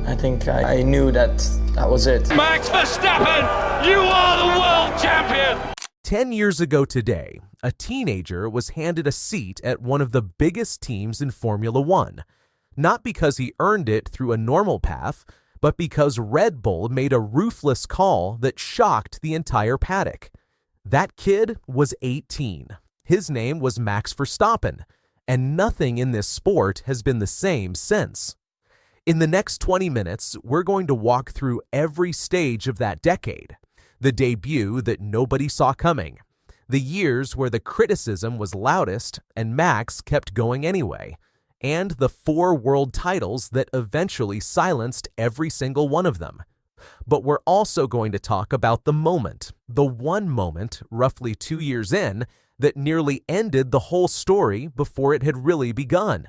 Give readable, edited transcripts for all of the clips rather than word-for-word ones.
I think I knew that was it. Max Verstappen, you are the world champion! 10 years ago today, a teenager was handed a seat at one of the biggest teams in Formula One, not because he earned it through a normal path, but because Red Bull made a ruthless call that shocked the entire paddock. That kid was 18. His name was Max Verstappen, and nothing in this sport has been the same since. In the next 20 minutes, we're going to walk through every stage of that decade. The debut that nobody saw coming. The years where the criticism was loudest and Max kept going anyway. And the 4 world titles that eventually silenced every single one of them. But we're also going to talk about the moment, the one moment, roughly 2 years in, that nearly ended the whole story before it had really begun.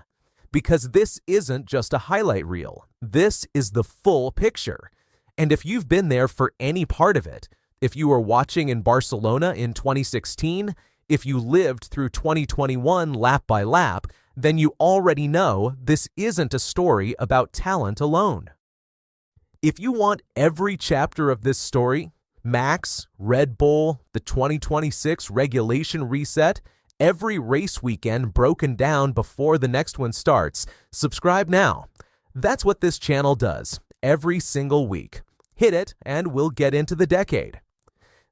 Because this isn't just a highlight reel. This is the full picture. And if you've been there for any part of it, if you were watching in Barcelona in 2016, if you lived through 2021 lap by lap, then you already know this isn't a story about talent alone. If you want every chapter of this story, Max, Red Bull, the 2026 regulation reset, every race weekend broken down before the next one starts, subscribe now. That's what this channel does, every single week. Hit it and we'll get into the decade.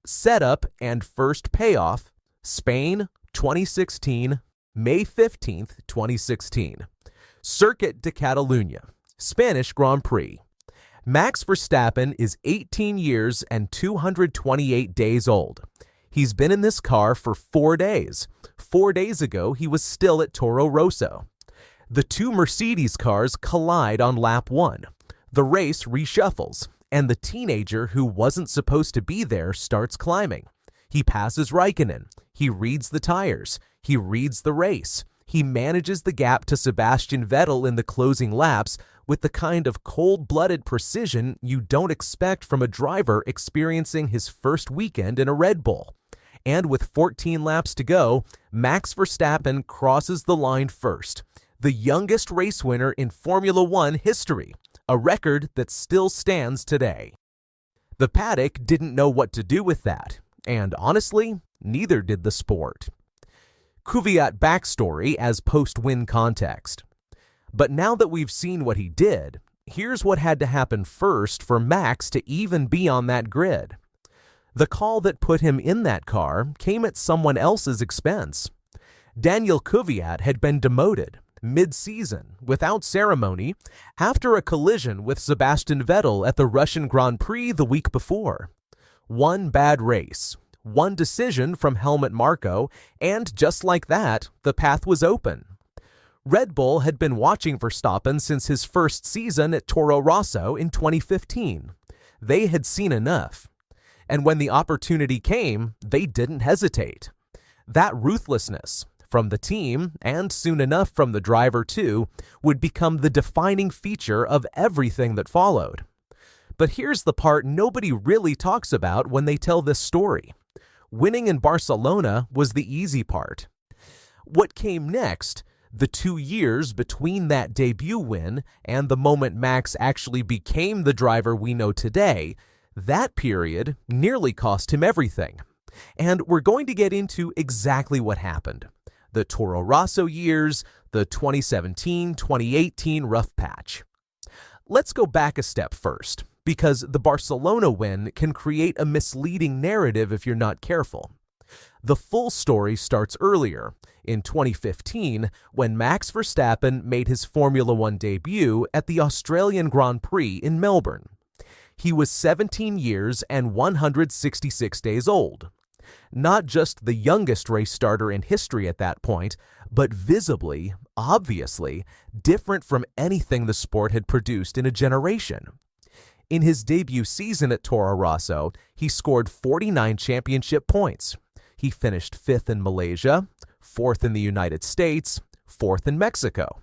Setup and first payoff, Spain, 2016, May 15th, 2016. Circuit de Catalunya, Spanish Grand Prix. Max Verstappen is 18 years and 228 days old. He's been in this car for 4 days. 4 days ago, he was still at Toro Rosso. The 2 Mercedes cars collide on lap 1. The race reshuffles, and the teenager who wasn't supposed to be there starts climbing. He passes Raikkonen. He reads the tires. He reads the race. He manages the gap to Sebastian Vettel in the closing laps with the kind of cold-blooded precision you don't expect from a driver experiencing his first weekend in a Red Bull. And with 14 laps to go, Max Verstappen crosses the line first, the youngest race winner in Formula One history, a record that still stands today. The paddock didn't know what to do with that, and honestly, neither did the sport. Kvyat backstory as post-win context. But now that we've seen what he did, here's what had to happen first for Max to even be on that grid. The call that put him in that car came at someone else's expense. Daniel Kvyat had been demoted mid-season, without ceremony, after a collision with Sebastian Vettel at the Russian Grand Prix the week before. One bad race, one decision from Helmut Marko, and just like that, the path was open. Red Bull had been watching Verstappen since his first season at Toro Rosso in 2015. They had seen enough. And when the opportunity came, they didn't hesitate. That ruthlessness, from the team, and soon enough from the driver too, would become the defining feature of everything that followed. But here's the part nobody really talks about when they tell this story. Winning in Barcelona was the easy part. What came next, the 2 years between that debut win and the moment Max actually became the driver we know today, that period nearly cost him everything. And we're going to get into exactly what happened. The Toro Rosso years, the 2017-2018 rough patch. Let's go back a step first, because the Barcelona win can create a misleading narrative if you're not careful. The full story starts earlier, in 2015, when Max Verstappen made his Formula One debut at the Australian Grand Prix in Melbourne. He was 17 years and 166 days old. Not just the youngest race starter in history at that point, but visibly, obviously, different from anything the sport had produced in a generation. In his debut season at Toro Rosso, he scored 49 championship points. He finished 5th in Malaysia, 4th in the United States, 4th in Mexico.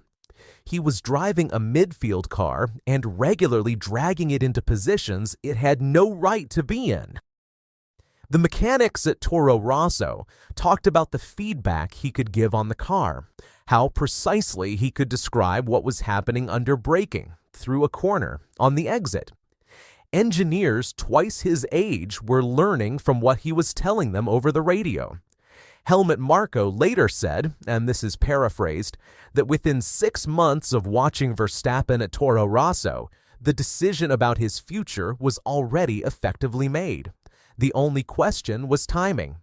He was driving a midfield car and regularly dragging it into positions it had no right to be in. The mechanics at Toro Rosso talked about the feedback he could give on the car, how precisely he could describe what was happening under braking, through a corner on the exit. Engineers twice his age were learning from what he was telling them over the radio. Helmut Marko later said, and this is paraphrased, that within 6 months of watching Verstappen at Toro Rosso, the decision about his future was already effectively made. The only question was timing.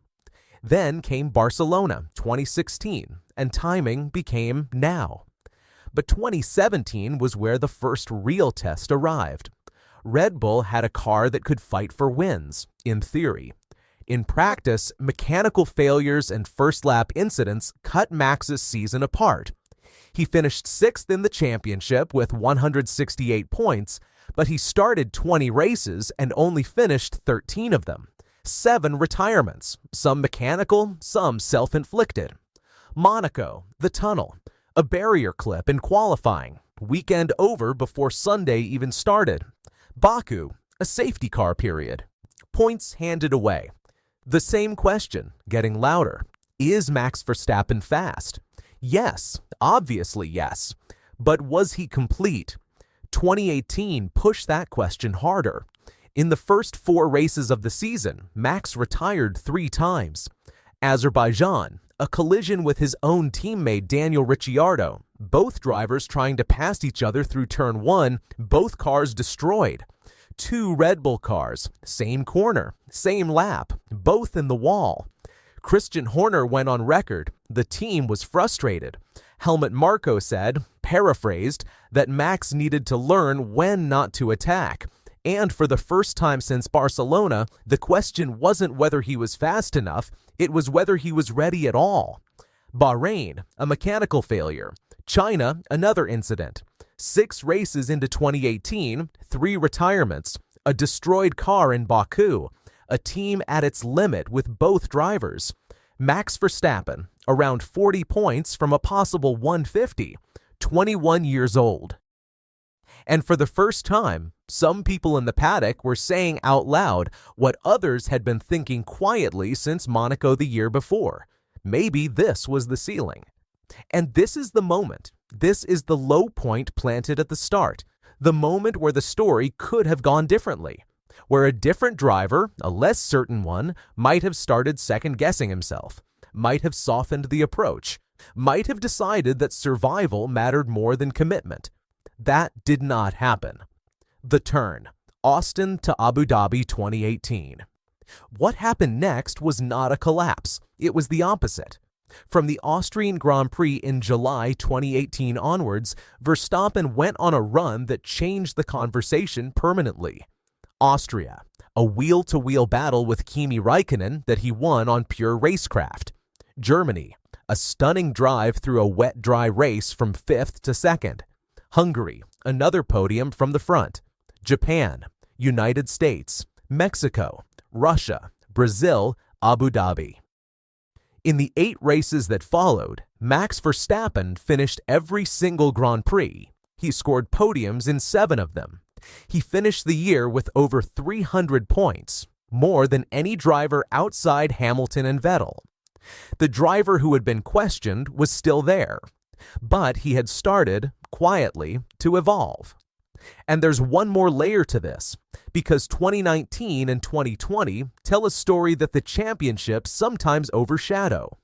Then came Barcelona 2016, and timing became now. But 2017 was where the first real test arrived. Red Bull had a car that could fight for wins, in theory. In practice, mechanical failures and first-lap incidents cut Max's season apart. He finished 6th in the championship with 168 points, but he started 20 races and only finished 13 of them. 7 retirements, some mechanical, some self-inflicted. Monaco, the tunnel, a barrier clip in qualifying, weekend over before Sunday even started. Baku, a safety car period. Points handed away. The same question, getting louder. Is Max Verstappen fast? Yes, obviously yes. But was he complete? 2018 pushed that question harder. In the first 4 races of the season, Max retired 3 times. Azerbaijan, a collision with his own teammate Daniel Ricciardo. Both drivers trying to pass each other through turn 1, both cars destroyed. 2 Red Bull cars, same corner, same lap, both in the wall. Christian Horner went on record. The team was frustrated. Helmut Marko said, paraphrased, that Max needed to learn when not to attack. And for the first time since Barcelona, the question wasn't whether he was fast enough, it was whether he was ready at all. Bahrain, a mechanical failure. China, another incident. 6 races into 2018, 3 retirements, a destroyed car in Baku, a team at its limit with both drivers. Max Verstappen, around 40 points from a possible 150, 21 years old. And for the first time, some people in the paddock were saying out loud what others had been thinking quietly since Monaco the year before. Maybe this was the ceiling. And this is the moment. This is the low point planted at the start, the moment where the story could have gone differently, where a different driver, a less certain one, might have started second-guessing himself, might have softened the approach, might have decided that survival mattered more than commitment. That did not happen. The turn, Austin to Abu Dhabi 2018. What happened next was not a collapse. It was the opposite. From the Austrian Grand Prix in July 2018 onwards, Verstappen went on a run that changed the conversation permanently. Austria, a wheel-to-wheel battle with Kimi Räikkönen that he won on pure racecraft. Germany, a stunning drive through a wet-dry race from 5th to 2nd. Hungary, another podium from the front. Japan, United States, Mexico, Russia, Brazil, Abu Dhabi. In the 8 races that followed, Max Verstappen finished every single Grand Prix. He scored podiums in 7 of them. He finished the year with over 300 points, more than any driver outside Hamilton and Vettel. The driver who had been questioned was still there, but he had started, quietly, to evolve. And there's one more layer to this, because 2019 and 2020 tell a story that the championships sometimes overshadow.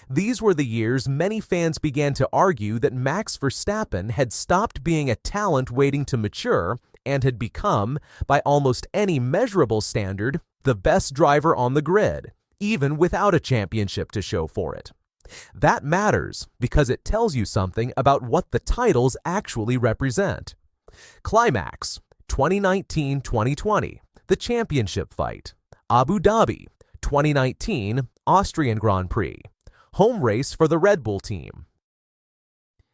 These were the years many fans began to argue that Max Verstappen had stopped being a talent waiting to mature and had become, by almost any measurable standard, the best driver on the grid, even without a championship to show for it. That matters because it tells you something about what the titles actually represent. Climax, 2019-2020, the championship fight. Abu Dhabi, 2019, Austrian Grand Prix, home race for the Red Bull team.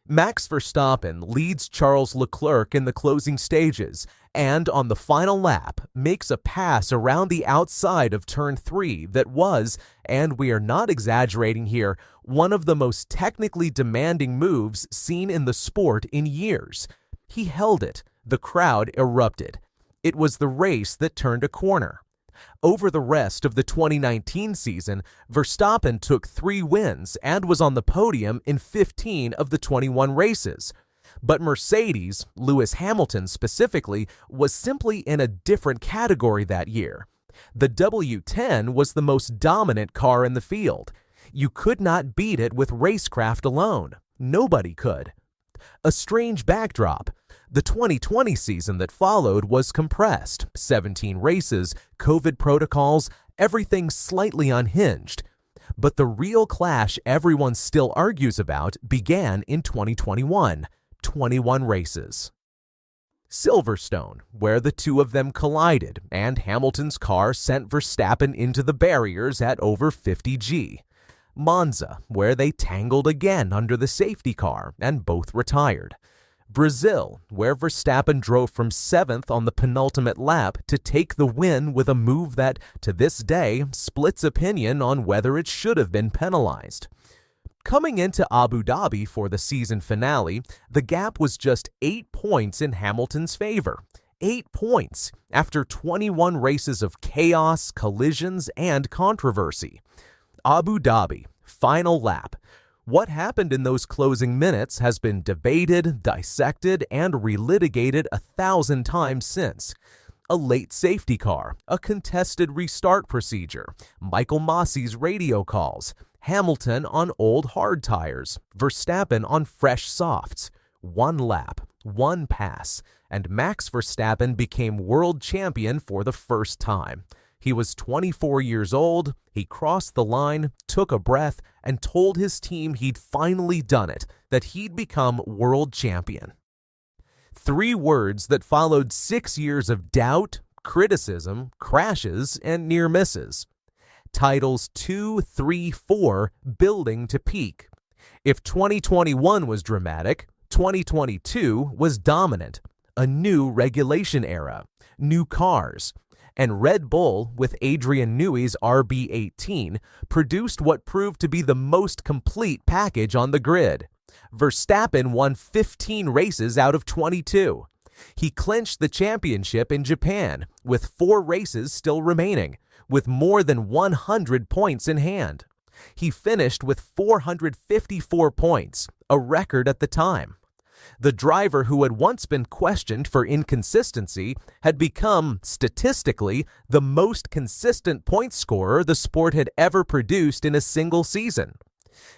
Max Verstappen leads Charles Leclerc in the closing stages and, on the final lap, makes a pass around the outside of turn 3 that was, and we are not exaggerating here, one of the most technically demanding moves seen in the sport in years. He held it. The crowd erupted. It was the race that turned a corner. Over the rest of the 2019 season, Verstappen took 3 wins and was on the podium in 15 of the 21 races. But Mercedes, Lewis Hamilton specifically, was simply in a different category that year. The W10 was the most dominant car in the field. You could not beat it with racecraft alone. Nobody could. A strange backdrop. The 2020 season that followed was compressed. 17 races, COVID protocols, everything slightly unhinged. But the real clash everyone still argues about began in 2021, 21 races. Silverstone, where the two of them collided, and Hamilton's car sent Verstappen into the barriers at over 50 G. Monza, where they tangled again under the safety car and both retired. Brazil, where Verstappen drove from 7th on the penultimate lap to take the win with a move that, to this day, splits opinion on whether it should have been penalized. Coming into Abu Dhabi for the season finale, the gap was just 8 points in Hamilton's favor. 8 points after 21 races of chaos, collisions, and controversy. Abu Dhabi, final lap. What happened in those closing minutes has been debated, dissected, and relitigated 1,000 times since. A late safety car, a contested restart procedure, Michael Massey's radio calls, Hamilton on old hard tires, Verstappen on fresh softs. One lap, one pass, and Max Verstappen became world champion for the first time. He was 24 years old, he crossed the line, took a breath, and told his team he'd finally done it, that he'd become world champion. 3 words that followed 6 years of doubt, criticism, crashes, and near misses. Titles 2, 3, 4 building to peak. If 2021 was dramatic, 2022 was dominant. A new regulation era, new cars. And Red Bull, with Adrian Newey's RB18, produced what proved to be the most complete package on the grid. Verstappen won 15 races out of 22. He clinched the championship in Japan, with 4 races still remaining, with more than 100 points in hand. He finished with 454 points, a record at the time. The driver who had once been questioned for inconsistency had become, statistically, the most consistent point scorer the sport had ever produced in a single season.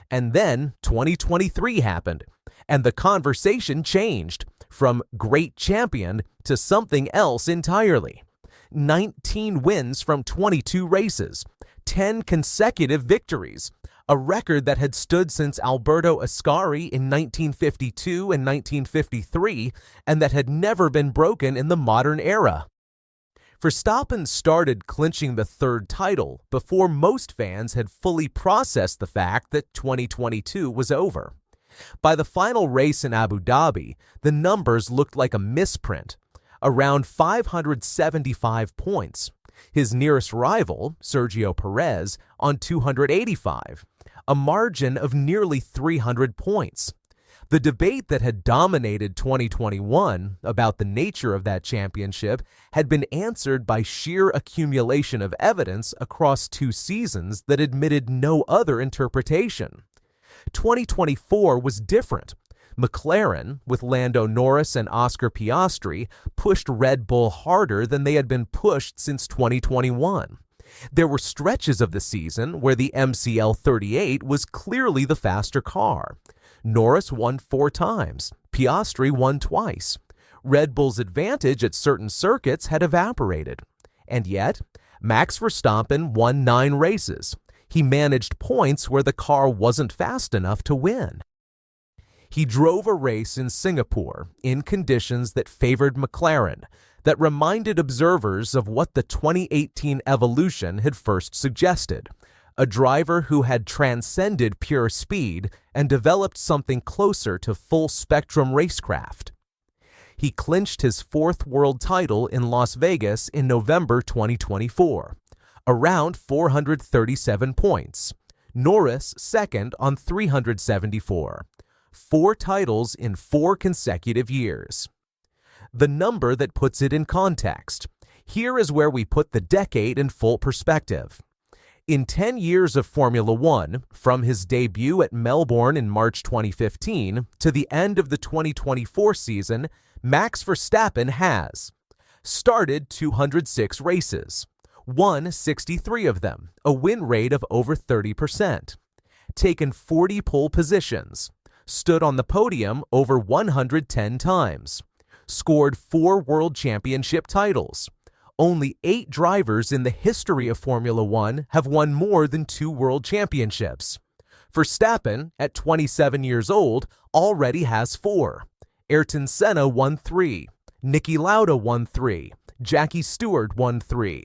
And then 2023 happened, and the conversation changed from great champion to something else entirely. 19 wins from 22 races, 10 consecutive victories, a record that had stood since Alberto Ascari in 1952 and 1953, and that had never been broken in the modern era. Verstappen started clinching the 3rd title before most fans had fully processed the fact that 2022 was over. By the final race in Abu Dhabi, the numbers looked like a misprint, around 575 points. His nearest rival, Sergio Perez, on 285, a margin of nearly 300 points. The debate that had dominated 2021 about the nature of that championship had been answered by sheer accumulation of evidence across 2 seasons that admitted no other interpretation. 2024 was different. McLaren, with Lando Norris and Oscar Piastri, pushed Red Bull harder than they had been pushed since 2021. There were stretches of the season where the MCL 38 was clearly the faster car. Norris won 4 times. Piastri won twice. Red Bull's advantage at certain circuits had evaporated. And yet, Max Verstappen won 9 races. He managed points where the car wasn't fast enough to win. He drove a race in Singapore in conditions that favored McLaren, that reminded observers of what the 2018 evolution had first suggested, a driver who had transcended pure speed and developed something closer to full-spectrum racecraft. He clinched his 4th world title in Las Vegas in November 2024, around 437 points. Norris 2nd on 374. 4 titles in 4 consecutive years. The number that puts it in context. Here is where we put the decade in full perspective. In 10 years of Formula One, from his debut at Melbourne in March 2015 to the end of the 2024 season, Max Verstappen has started 206 races, won 63 of them, a win rate of over 30%, taken 40 pole positions, stood on the podium over 110 times, scored 4 world championship titles. Only 8 drivers in the history of Formula One have won more than 2 world championships. Verstappen, at 27 years old, already has 4. Ayrton Senna won 3. Niki Lauda won 3. Jackie Stewart won 3.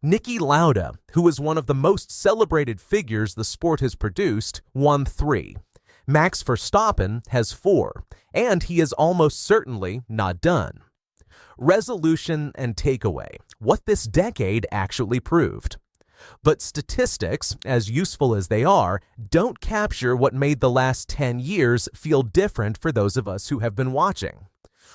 Niki Lauda, who is one of the most celebrated figures the sport has produced, won 3. Max Verstappen has 4, and he is almost certainly not done. Resolution and takeaway: what this decade actually proved. But statistics, as useful as they are, don't capture what made the last 10 years feel different for those of us who have been watching.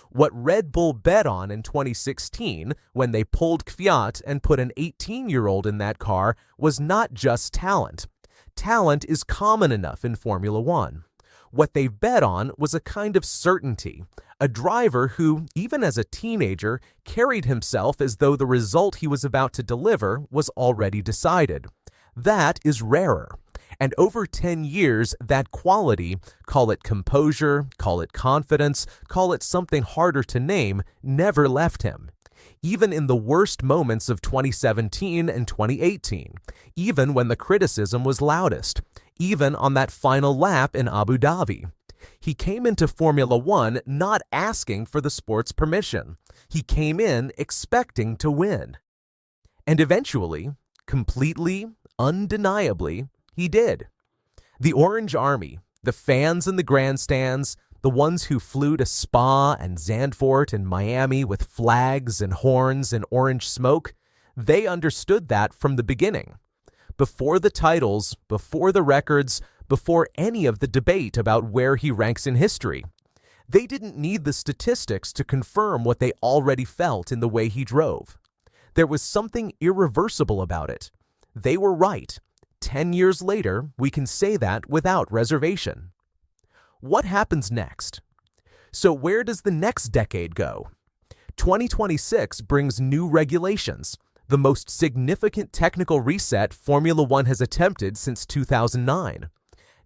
What Red Bull bet on in 2016 when they pulled Kvyat and put an 18-year-old in that car was not just talent. Talent is common enough in Formula One. What they bet on was a kind of certainty, a driver who, even as a teenager, carried himself as though the result he was about to deliver was already decided. That is rarer. And over 10 years, that quality, call it composure, call it confidence, call it something harder to name, never left him. Even in the worst moments of 2017 and 2018, even when the criticism was loudest, even on that final lap in Abu Dhabi. He came into Formula One not asking for the sport's permission. He came in expecting to win. And eventually, completely, undeniably, he did. The Orange Army, the fans in the grandstands, the ones who flew to Spa and Zandvoort and Miami with flags and horns and orange smoke, they understood that from the beginning. Before the titles, before the records, before any of the debate about where he ranks in history. They didn't need the statistics to confirm what they already felt in the way he drove. There was something irreversible about it. They were right. 10 years later, we can say that without reservation. What happens next? So where does the next decade go? 2026 brings new regulations, the most significant technical reset Formula One has attempted since 2009.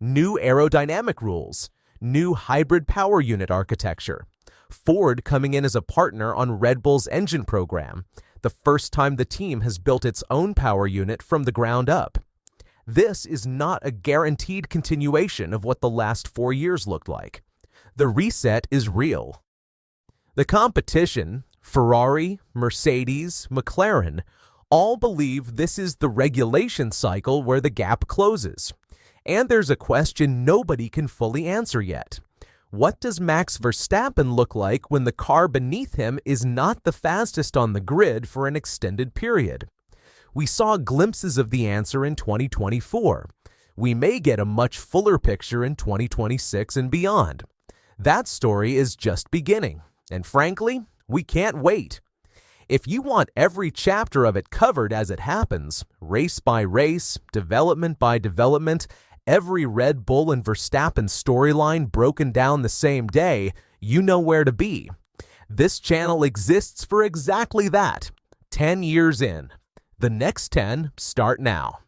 New aerodynamic rules, new hybrid power unit architecture, Ford coming in as a partner on Red Bull's engine program, the first time the team has built its own power unit from the ground up. This is not a guaranteed continuation of what the last 4 years looked like. The reset is real. The competition, Ferrari, Mercedes, McLaren, all believe this is the regulation cycle where the gap closes. And there's a question nobody can fully answer yet. What does Max Verstappen look like when the car beneath him is not the fastest on the grid for an extended period? We saw glimpses of the answer in 2024. We may get a much fuller picture in 2026 and beyond. That story is just beginning, and frankly, we can't wait. If you want every chapter of it covered as it happens, race by race, development by development, every Red Bull and Verstappen storyline broken down the same day, you know where to be. This channel exists for exactly that, 10 years in. The next 10 start now.